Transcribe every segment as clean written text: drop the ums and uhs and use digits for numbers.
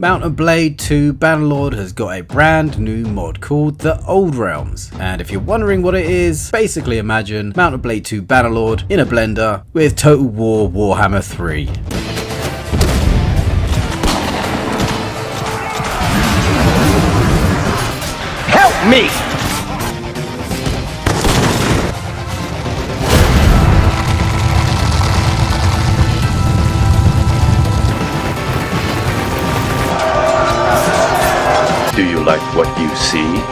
Mount and Blade 2 Bannerlord has got a brand new mod called the Old Realms, and if you're wondering what it is, basically imagine Mount and Blade 2 Bannerlord in a blender with Total War Warhammer 3. Help me! Do you like what you see?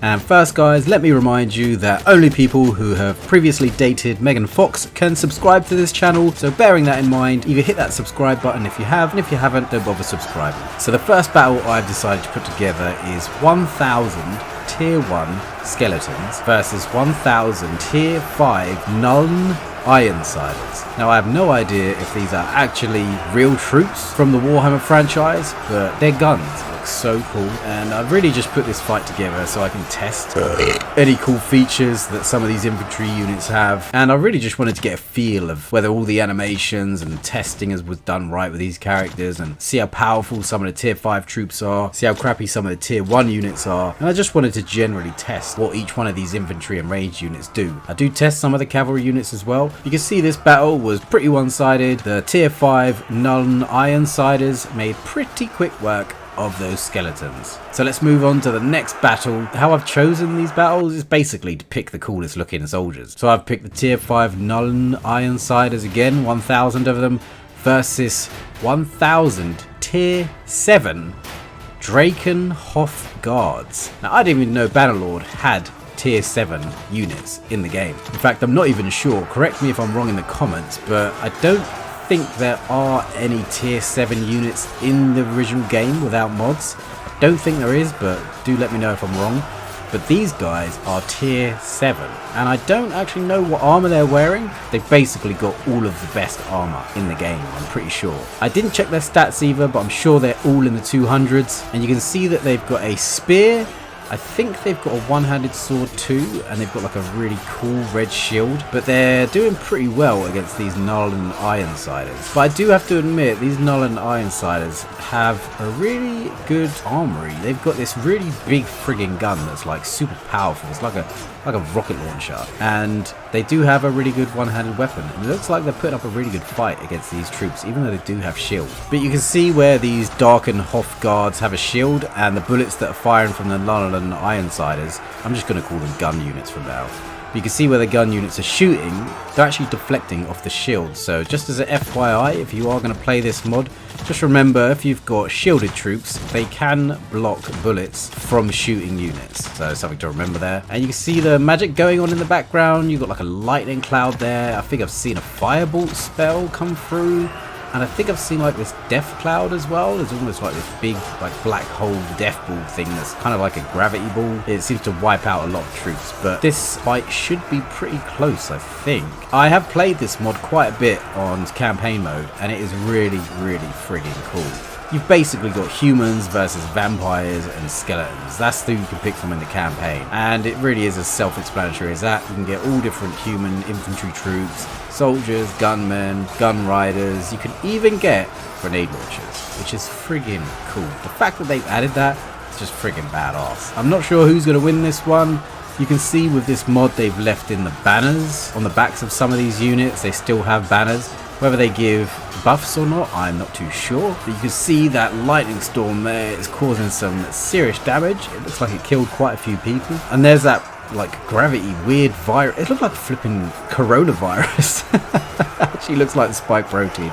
And first guys, let me remind you that only people who have previously dated Megan Fox can subscribe to this channel, so bearing that in mind, either hit that subscribe button if you have, and if you haven't, don't bother subscribing. So the first battle I've decided to put together is 1000 tier 1 skeletons versus 1000 tier 5 Nuln Ironsiders. Now I have no idea if these are actually real troops from the Warhammer franchise, but their guns look so cool, and I've really just put this fight together so I can test any cool features that some of these infantry units have, and I really just wanted to get a feel of whether all the animations and testing was done right with these characters, and see how powerful some of the tier 5 troops are, see how crappy some of the tier 1 units are, and I just wanted to generally test what each one of these infantry and ranged units do. I do test some of the cavalry units as well. You can see this battle was pretty one-sided. The tier 5 Nuln Ironsiders made pretty quick work of those skeletons. So let's move on to the next battle. How I've chosen these battles is basically to pick the coolest looking soldiers. So I've picked the tier 5 Nuln Ironsiders again, 1000 of them, versus 1000 tier 7 Drakenhof guards. Now I didn't even know Bannerlord had tier 7 units in the game. In fact, I'm not even sure, correct me if I'm wrong in the comments, but I don't think there are any tier 7 units in the original game without mods. I don't think there is, but do let me know if I'm wrong. But these guys are tier 7, and I don't actually know what armor they're wearing. They've basically got all of the best armor in the game, I'm pretty sure. I didn't check their stats either, but I'm sure they're all in the 200s, and you can see that they've got a spear. I think they've got a one-handed sword too, and they've got like a really cool red shield, but they're doing pretty well against these Nuln Ironsiders. But I do have to admit, these Nuln Ironsiders have a really good armory. They've got this really big friggin' gun that's like super powerful. It's like a rocket launcher, and they do have a really good one-handed weapon. And it looks like they're putting up a really good fight against these troops, even though they do have shields. But you can see where these Drakenhof guards have a shield, and the bullets that are firing from the Nuln Ironsiders, I'm just going to call them gun units from now. But you can see where the gun units are shooting, they're actually deflecting off the shield. So just as an FYI, if you are going to play this mod, just remember, if you've got shielded troops, they can block bullets from shooting units. So something to remember there. And you can see the magic going on in the background. You've got like a lightning cloud there. I think I've seen a firebolt spell come through. And I think I've seen like this death cloud as well. There's almost like this big like black hole death ball thing that's kind of like a gravity ball. It seems to wipe out a lot of troops, but this fight should be pretty close, I think. I have played this mod quite a bit on campaign mode, and it is really, really friggin' cool. You've basically got humans versus vampires and skeletons. That's who you can pick from in the campaign. And it really is as self-explanatory as that. You can get all different human infantry troops, soldiers, gunmen, gun riders. You can even get grenade launchers, which is friggin' cool. The fact that they've added that is just friggin' badass. I'm not sure who's going to win this one. You can see with this mod they've left in the banners on the backs of some of these units. They still have banners. Whether they give buffs or not, I'm not too sure. But you can see that lightning storm there is causing some serious damage. It looks like it killed quite a few people. And there's that like gravity weird virus. It looked like a flipping coronavirus. Actually looks like the spike protein.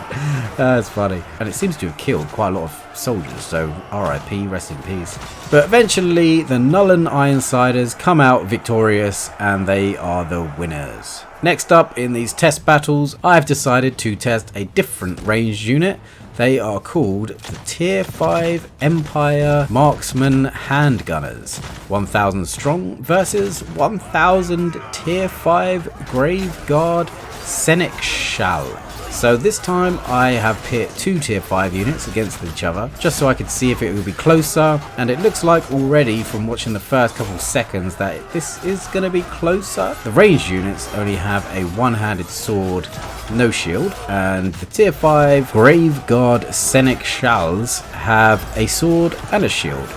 That's funny. And it seems to have killed quite a lot of soldiers, so RIP, rest in peace. But eventually the Nuln Ironsiders come out victorious, and they are the winners. Next up in these test battles, I've decided to test a different ranged unit. They are called the Tier 5 Empire Marksman Handgunners. 1000 strong versus 1000 Tier 5 Grave Guard Seneschal. So this time I have pit 2 tier 5 units against each other, just so I could see if it would be closer, and it looks like already from watching the first couple seconds that this is going to be closer. The ranged units only have a one-handed sword, no shield, and the tier 5 Grave Guard Seneschals have a sword and a shield.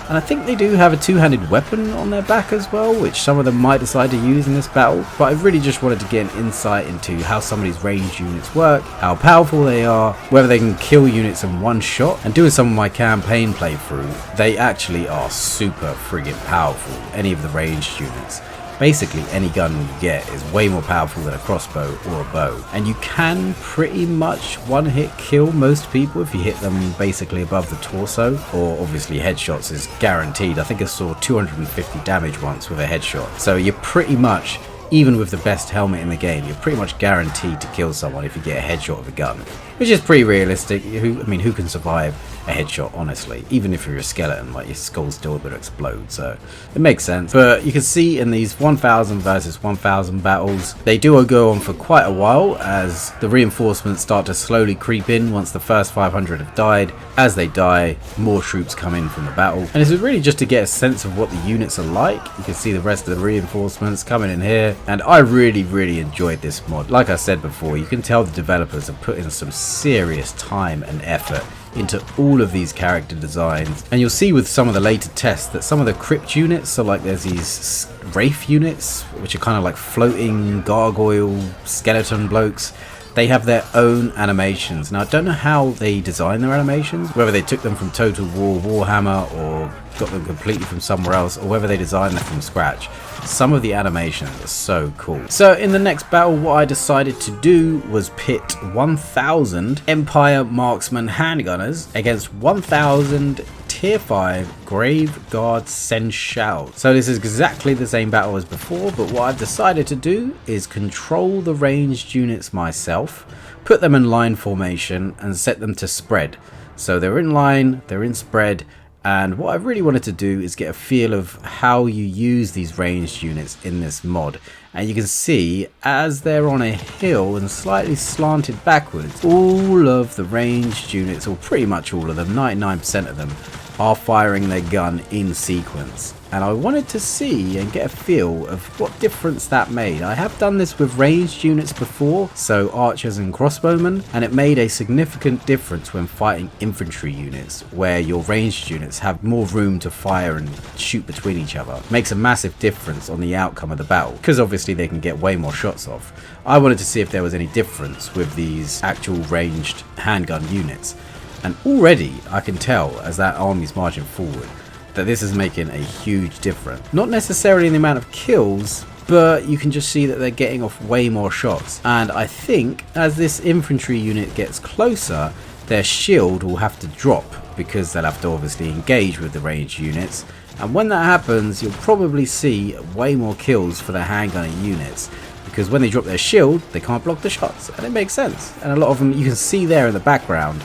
And I think they do have a two-handed weapon on their back as well, which some of them might decide to use in this battle. But I really just wanted to get an insight into how some of these ranged units work, how powerful they are, whether they can kill units in one shot. And doing some of my campaign playthrough, they actually are super friggin' powerful, any of the ranged units. Basically, any gun you get is way more powerful than a crossbow or a bow. And you can pretty much one-hit kill most people if you hit them basically above the torso. Or obviously headshots is guaranteed. I think I saw 250 damage once with a headshot. So you're pretty much, even with the best helmet in the game, you're pretty much guaranteed to kill someone if you get a headshot with a gun. Which is pretty realistic. Who can survive a headshot, honestly? Even if you're a skeleton, like your skull's still going to explode, so it makes sense. But you can see in these 1000 versus 1000 battles, they do go on for quite a while as the reinforcements start to slowly creep in once the first 500 have died. As they die, more troops come in from the battle. And this is really just to get a sense of what the units are like. You can see the rest of the reinforcements coming in here, and I really enjoyed this mod. Like I said before, you can tell the developers have put in some serious time and effort into all of these character designs, and you'll see with some of the later tests that some of the Crypt units, so like there's these Wraith units which are kind of like floating gargoyle skeleton blokes, they have their own animations. Now I don't know how they design their animations, whether they took them from Total War Warhammer or got them completely from somewhere else, or whether they designed them from scratch. Some of the animations are so cool. So in the next battle, what I decided to do was pit 1000 Empire Marksman Handgunners against 1000 tier 5 Grave Guard Seneschal. So this is exactly the same battle as before, but what I've decided to do is control the ranged units myself, put them in line formation and set them to spread. So they're in line, they're in spread, and what I really wanted to do is get a feel of how you use these ranged units in this mod. And you can see as they're on a hill and slightly slanted backwards, all of the ranged units, or pretty much all of them, 99% of them, are firing their gun in sequence. And I wanted to see and get a feel of what difference that made. I have done this with ranged units before, so archers and crossbowmen, and it made a significant difference when fighting infantry units, where your ranged units have more room to fire and shoot between each other. It makes a massive difference on the outcome of the battle, because obviously they can get way more shots off. I wanted to see if there was any difference with these actual ranged handgun units. And already I can tell as that army's marching forward that this is making a huge difference. Not necessarily in the amount of kills, but you can just see that they're getting off way more shots. And I think as this infantry unit gets closer, their shield will have to drop because they'll have to obviously engage with the ranged units. And when that happens, you'll probably see way more kills for the handgunner units, because when they drop their shield, they can't block the shots, and it makes sense. And a lot of them you can see there in the background,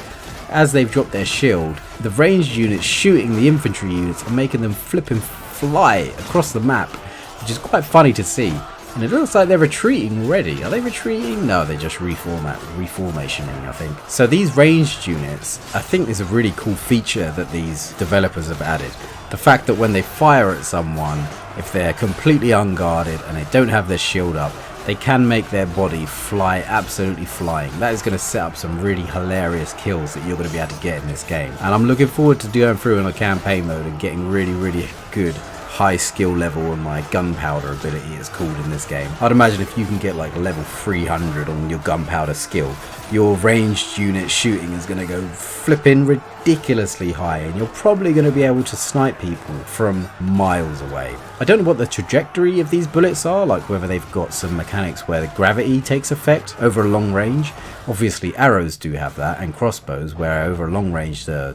as they've dropped their shield, the ranged units shooting the infantry units are making them flip and fly across the map, which is quite funny to see. And it looks like they're retreating already. Are they retreating? No, they're just reformationing, I think. So these ranged units, I think is a really cool feature that these developers have added. The fact that when they fire at someone, if they're completely unguarded and they don't have their shield up, they can make their body fly absolutely flying. That is going to set up some really hilarious kills that you're going to be able to get in this game. And I'm looking forward to going through in a campaign mode and getting really good high skill level on my gunpowder ability, it's called in this game. I'd imagine if you can get like level 300 on your gunpowder skill, your ranged unit shooting is going to go flipping ridiculously high, and you're probably going to be able to snipe people from miles away. I don't know what the trajectory of these bullets are, like whether they've got some mechanics where the gravity takes effect over a long range. Obviously arrows do have that, and crossbows, where over a long range the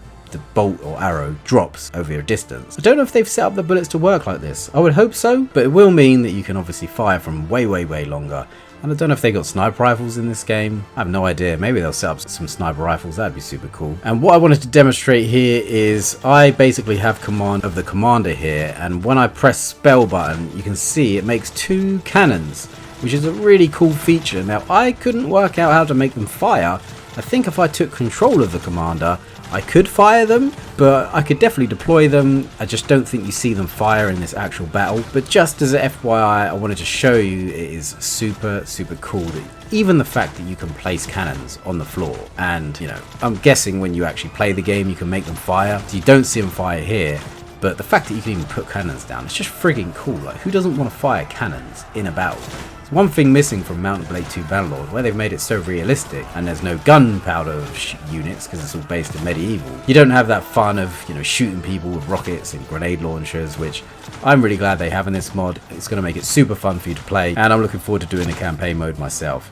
bolt or arrow drops over your distance. I don't know if they've set up the bullets to work like this. I would hope so, but it will mean that you can obviously fire from way longer. And I don't know if they got sniper rifles in this game. I have no idea. Maybe they'll set up some sniper rifles. That'd be super cool. And what I wanted to demonstrate here is I basically have command of the commander here, and when I press spell button, you can see it makes two cannons. which is a really cool feature. Now, I couldn't work out how to make them fire. I think if I took control of the commander, I could fire them, but I could definitely deploy them. I just don't think you see them fire in this actual battle. But just as a FYI, I wanted to show you it is super, super cool that even the fact that you can place cannons on the floor, and you know, I'm guessing when you actually play the game you can make them fire. So you don't see them fire here, but the fact that you can even put cannons down, it's just frigging cool. Like, who doesn't want to fire cannons in a battle? It's one thing missing from Mount & Blade 2 Bannerlord, where they've made it so realistic, and there's no gunpowder units because it's all based in medieval. You don't have that fun of, you know, shooting people with rockets and grenade launchers, which I'm really glad they have in this mod. It's going to make it super fun for you to play, and I'm looking forward to doing a campaign mode myself.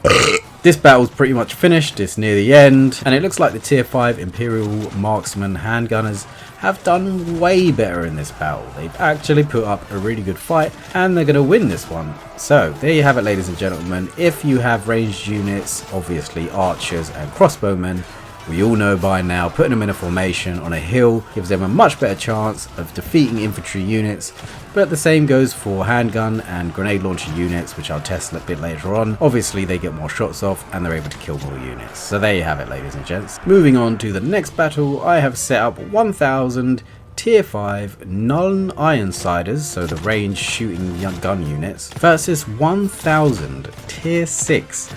This battle's pretty much finished, it's near the end, and it looks like the tier 5 Imperial Marksman Handgunners have done way better in this battle. They've actually put up a really good fight, and they're going to win this one. So, there you have it, ladies and gentlemen. If you have ranged units, obviously archers and crossbowmen, we all know by now, putting them in a formation on a hill gives them a much better chance of defeating infantry units, but the same goes for handgun and grenade launcher units, which I'll test a bit later on. Obviously they get more shots off and they're able to kill more units. So there you have it, ladies and gents. Moving on to the next battle, I have set up 1000 tier 5 Nuln Ironsiders, so the range shooting gun units, versus 1000 tier 6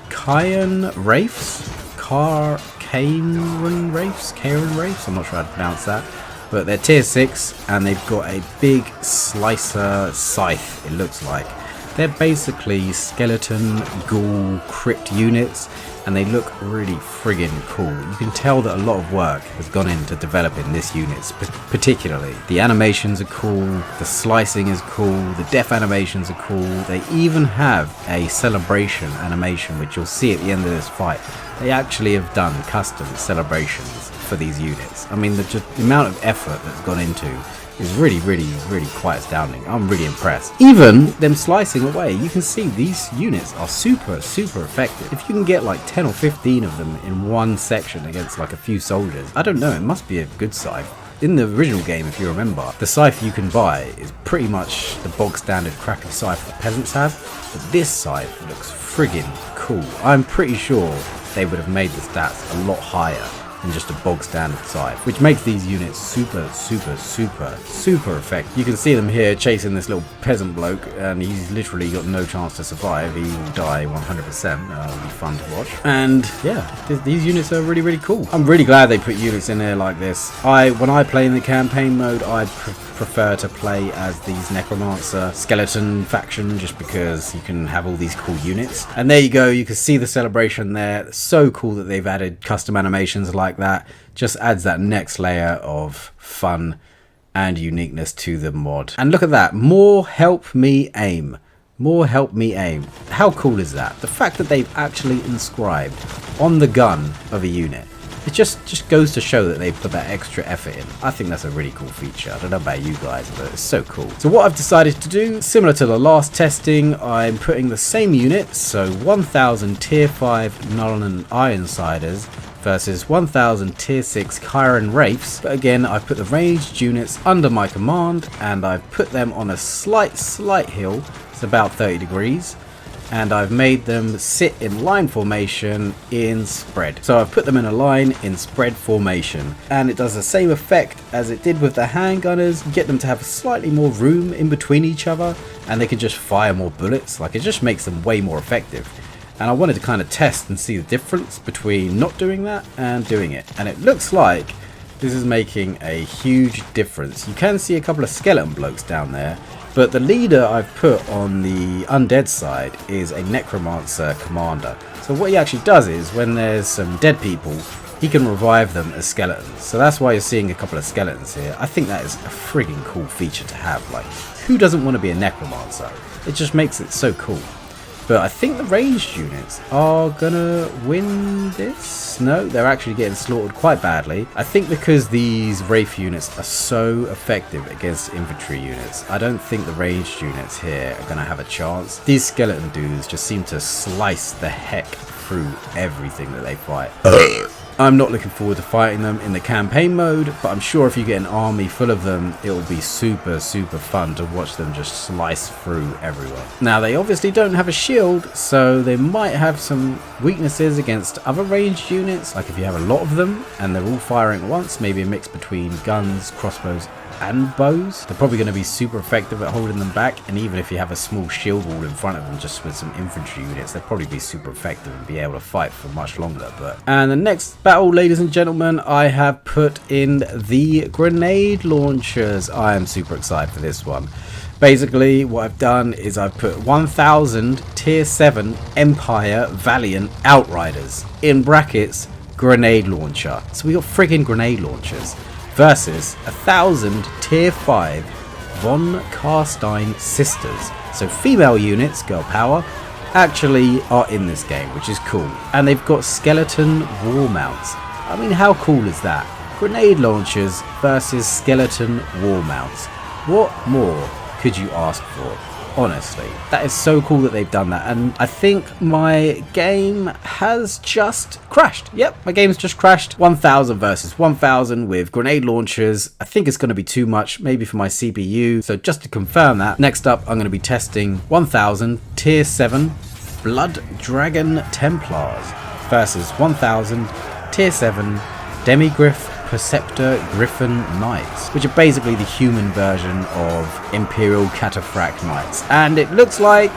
Cairn Wraiths, Cairn Wraiths, I'm not sure how to pronounce that, but they're tier 6 and they've got a big slicer scythe, it looks like. They're basically skeleton, ghoul, crypt units, and they look really friggin' cool. You can tell that a lot of work has gone into developing this unit, particularly. The animations are cool, the slicing is cool, the death animations are cool. They even have a celebration animation, which you'll see at the end of this fight. They actually have done custom celebrations for these units. I mean, the amount of effort that's gone into is really quite astounding. I'm really impressed. Even them slicing away, you can see these units are super effective. If you can get like 10 or 15 of them in one section against like a few soldiers, I don't know, it must be a good scythe. In the original game, if you remember, the scythe you can buy is pretty much the bog standard crappy scythe that peasants have, but this scythe looks friggin' cool. I'm pretty sure they would have made the stats a lot higher than just a bog standard scythe, which makes these units super effective. You can see them here chasing this little peasant bloke, and he's literally got no chance to survive. He will die 100%. It'll be fun to watch. And yeah, these units are really cool. I'm really glad they put units in there like this. When I play in the campaign mode, I prefer to play as these necromancer skeleton faction, just because you can have all these cool units. And there you go, you can see the celebration there. It's so cool that they've added custom animations like that. Just adds that next layer of fun and uniqueness to the mod. And look at that, more help me aim. More help me aim. How cool is that? The fact that they've actually inscribed on the gun of a unit. It just goes to show that they put that extra effort in. I think that's a really cool feature. I don't know about you guys, but it's so cool. So what I've decided to do, similar to the last testing, I'm putting the same units, so 1000 tier 5 Nuln Ironsiders versus 1000 tier 6 Cairn Wraiths. But again, I've put the ranged units under my command, and I've put them on a slight hill. It's about 30 degrees. And I've made them sit in line formation in spread. So I've put them in a line in spread formation, and it does the same effect as it did with the handgunners. You get them to have slightly more room in between each other, and they can just fire more bullets. Like, it just makes them way more effective. And I wanted to kind of test and see the difference between not doing that and doing it. And it looks like this is making a huge difference. You can see a couple of skeleton blokes down there, but the leader I've put on the undead side is a necromancer commander. So what he actually does is, when there's some dead people, he can revive them as skeletons. So that's why you're seeing a couple of skeletons here. I think that is a frigging cool feature to have. Like, who doesn't want to be a necromancer? It just makes it so cool. But I think the ranged units are gonna win this. No, they're actually getting slaughtered quite badly. I think because these Wraith units are so effective against infantry units, I don't think the ranged units here are gonna have a chance. These skeleton dudes just seem to slice the heck through everything that they fight. I'm not looking forward to fighting them in the campaign mode, but I'm sure if you get an army full of them, it will be super fun to watch them just slice through everywhere. Now, they obviously don't have a shield, so they might have some weaknesses against other ranged units, like if you have a lot of them and they're all firing at once, maybe a mix between guns, crossbows and bows. They're probably going to be super effective at holding them back, and even if you have a small shield wall in front of them just with some infantry units, they'll probably be super effective and be able to fight for much longer. And the next battle, ladies and gentlemen, I have put in the grenade launchers. I am super excited for this one. Basically, what I've done is I've put 1000 tier 7 Empire Valiant Outriders in brackets grenade launcher. So we got friggin' grenade launchers versus 1000 tier 5 von Carstein sisters. So female units, girl power, actually are in this game, which is cool. And they've got skeleton war mounts. I mean, how cool is that? Grenade launchers versus skeleton war mounts. What more could you ask for? Honestly, that is so cool that they've done that, and I think my game has just crashed. Yep, my game's just crashed. 1000 versus 1000 with grenade launchers. I think it's going to be too much, maybe for my CPU. So just to confirm that, next up I'm going to be testing 1000 tier 7 Blood Dragon Templars versus 1000 tier 7 Demigryph Preceptor Griffon Knights, which are basically the human version of Imperial Cataphract Knights. And it looks like,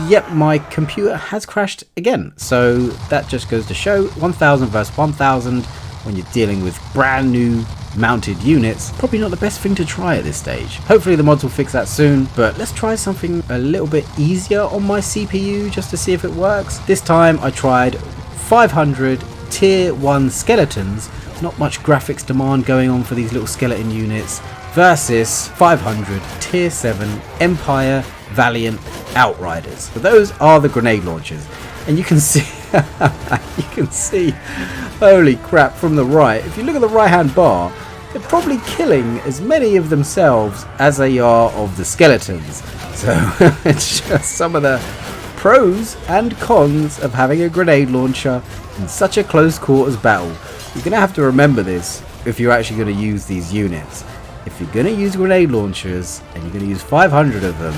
yep, my computer has crashed again. So that just goes to show 1000 versus 1000 when you're dealing with brand new mounted units, probably not the best thing to try at this stage. Hopefully the mods will fix that soon, but let's try something a little bit easier on my CPU just to see if it works. This time I tried 500 tier 1 skeletons. Not much graphics demand going on for these little skeleton units versus 500 tier 7 Empire Valiant Outriders. But those are the grenade launchers, and you can see holy crap, from the right, if you look at the right hand bar, they're probably killing as many of themselves as they are of the skeletons. So it's just some of the pros and cons of having a grenade launcher in such a close quarters battle. You're going to have to remember this if you're actually going to use these units. If you're going to use grenade launchers and you're going to use 500 of them,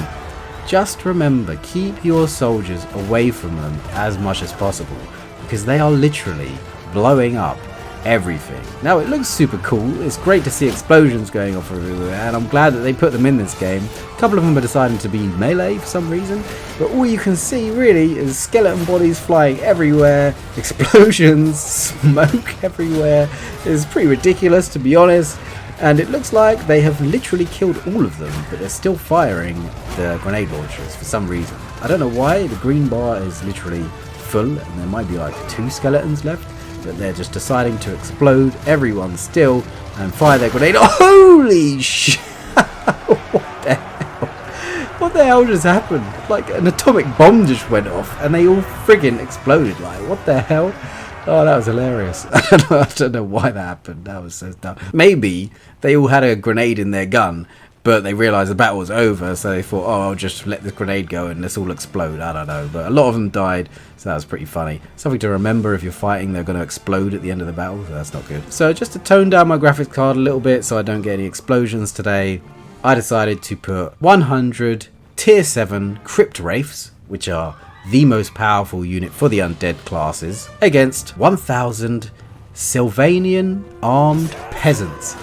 just remember, keep your soldiers away from them as much as possible, because they are literally blowing up everything. Now, it looks super cool. It's great to see explosions going off everywhere, and I'm glad that they put them in this game. A couple of them are deciding to be melee for some reason, but all you can see really is skeleton bodies flying everywhere, explosions, smoke everywhere. It's pretty ridiculous, to be honest, and it looks like they have literally killed all of them, but they're still firing the grenade launchers for some reason. I don't know why. The green bar is literally full, and there might be like 2 skeletons left, but they're just deciding to explode everyone still and fire their grenade. Holy shit! What the hell? What the hell just happened? Like an atomic bomb just went off and they all friggin' exploded. Like, what the hell? Oh, that was hilarious. I don't know why that happened. That was so dumb. Maybe they all had a grenade in their gun, but they realised the battle was over, so they thought, oh, I'll just let this grenade go and let's all explode. I don't know, but a lot of them died, so that was pretty funny. Something to remember: if you're fighting, they're going to explode at the end of the battle, so that's not good. So just to tone down my graphics card a little bit so I don't get any explosions today, I decided to put 100 tier 7 Crypt Wraiths, which are the most powerful unit for the undead classes, against 1000 Sylvanian armed peasants.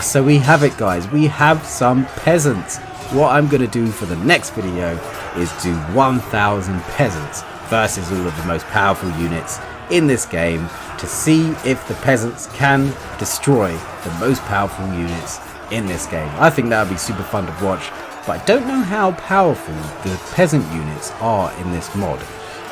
So we have it, guys. We have some peasants. What I'm going to do for the next video is do 1000 peasants versus all of the most powerful units in this game to see if the peasants can destroy the most powerful units in this game. I think that would be super fun to watch, but I don't know how powerful the peasant units are in this mod.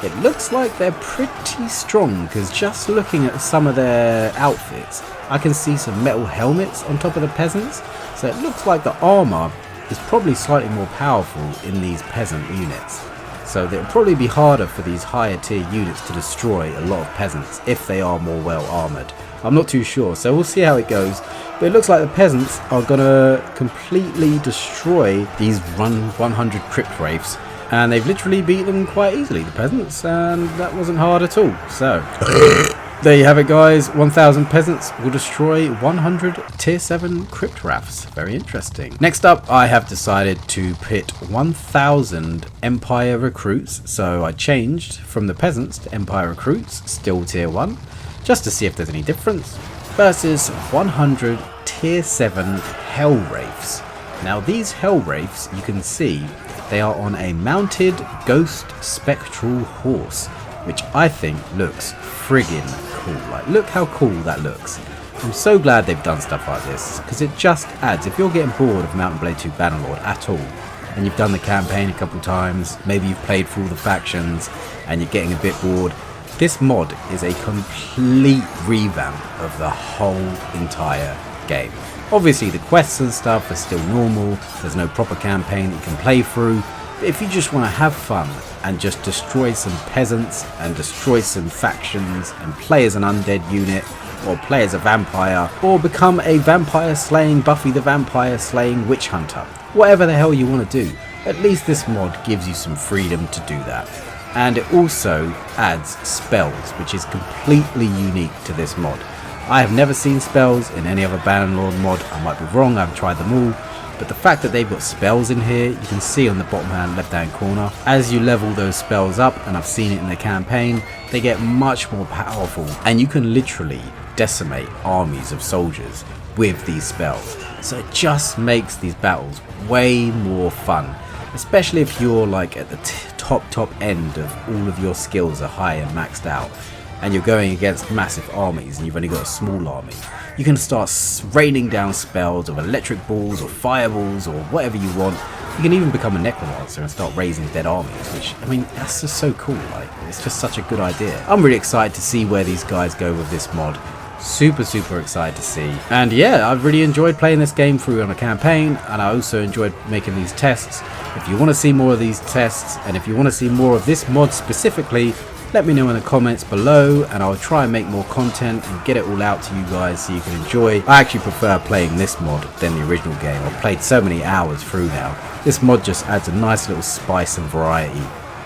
It looks like they're pretty strong, because just looking at some of their outfits, I can see some metal helmets on top of the peasants, so it looks like the armor is probably slightly more powerful in these peasant units. So it'll probably be harder for these higher tier units to destroy a lot of peasants if they are more well armored. I'm not too sure, so we'll see how it goes. But it looks like the peasants are gonna completely destroy these 100 Crypt Wraiths, and they've literally beat them quite easily, the peasants, and that wasn't hard at all. So There you have it, guys. 1000 peasants will destroy 100 tier 7 Crypt Wraiths. Very interesting. Next up, I have decided to pit 1000 Empire recruits. So I changed from the peasants to Empire recruits, still tier 1, just to see if there's any difference, versus 100 tier 7 Hell Wraiths. Now these Hell Wraiths, you can see, they are on a mounted Ghost Spectral Horse, which I think looks friggin' cool. Like, look how cool that looks. I'm so glad they've done stuff like this, because it just adds, if you're getting bored of Mount & Blade 2 Bannerlord at all, and you've done the campaign a couple times, maybe you've played through all the factions, and you're getting a bit bored, this mod is a complete revamp of the whole entire game. Obviously the quests and stuff are still normal, there's no proper campaign that you can play through, but if you just want to have fun and just destroy some peasants and destroy some factions and play as an undead unit, or play as a vampire, or become a vampire slaying Buffy the Vampire slaying witch hunter, whatever the hell you want to do, at least this mod gives you some freedom to do that. And it also adds spells, which is completely unique to this mod. I have never seen spells in any other Bannerlord mod. I might be wrong, I've tried them all, but the fact that they've got spells in here, you can see on the bottom hand left hand corner, as you level those spells up, and I've seen it in the campaign, they get much more powerful, and you can literally decimate armies of soldiers with these spells. So it just makes these battles way more fun, especially if you're like at the top end of all of your skills are high and maxed out, and you're going against massive armies and you've only got a small army. You can start raining down spells of electric balls or fireballs or whatever you want. You can even become a necromancer and start raising dead armies, which, I mean, that's just so cool. Like, it's just such a good idea. I'm really excited to see where these guys go with this mod. Super excited to see. And yeah, I've really enjoyed playing this game through on a campaign, and I also enjoyed making these tests. If you want to see more of these tests, and if you want to see more of this mod specifically, let me know in the comments below, and I'll try and make more content and get it all out to you guys so you can enjoy. I actually prefer playing this mod than the original game. I've played so many hours through now. This mod just adds a nice little spice and variety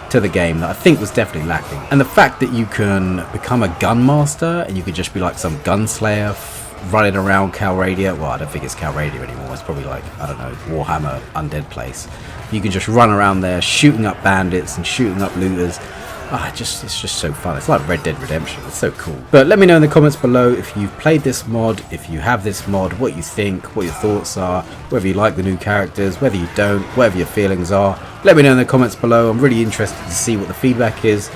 to the game that I think was definitely lacking. And the fact that you can become a gunmaster and you could just be like some gunslayer running around Calradia. Well, I don't think it's Calradia anymore. It's probably like, I don't know, Warhammer Undead Place. You can just run around there shooting up bandits and shooting up looters. It's just so fun. It's like Red Dead Redemption. It's so cool. But let me know in the comments below if you've played this mod, if you have this mod, what you think, what your thoughts are, whether you like the new characters, whether you don't, whatever your feelings are. Let me know in the comments below. I'm really interested to see what the feedback is.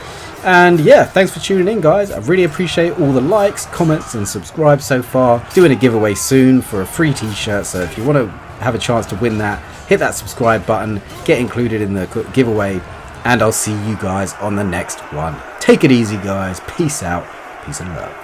And yeah, thanks for tuning in, guys. I really appreciate all the likes, comments and subscribe so far. Doing a giveaway soon for a free t-shirt, so if you want to have a chance to win that, hit that subscribe button, get included in the giveaway, and I'll see you guys on the next one. Take it easy, guys. Peace out. Peace and love.